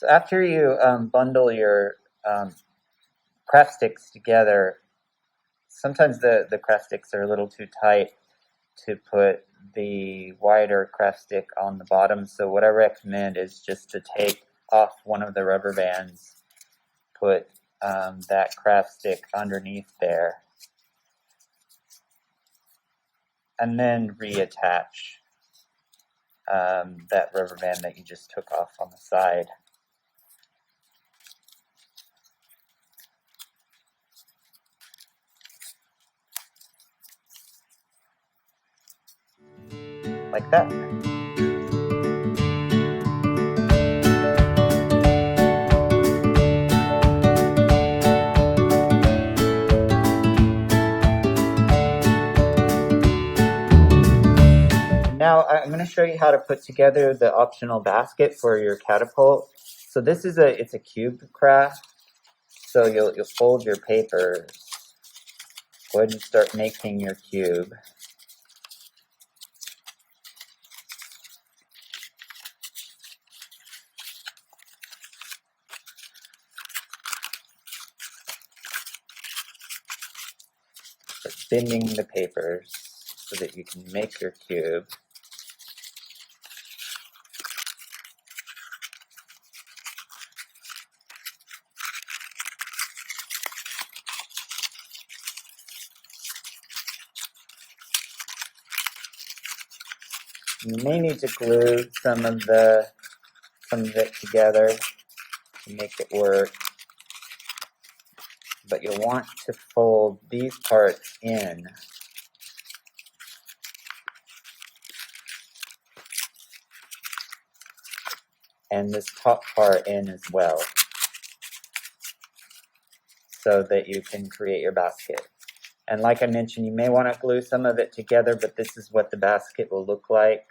after you bundle your craft sticks together, sometimes the craft sticks are a little too tight to put the wider craft stick on the bottom. So what I recommend is just to take off one of the rubber bands, put that craft stick underneath there, and then reattach that rubber band that you just took off on the side. Like that. Now I'm going to show you how to put together the optional basket for your catapult. So this is it's a cube craft. So you'll fold your paper. Go ahead and start making your cube. Start bending the papers so that you can make your cube. You may need to glue some of it together to make it work, but you'll want to fold these parts in. And this top part in as well, so that you can create your basket. And like I mentioned, you may want to glue some of it together, but this is what the basket will look like.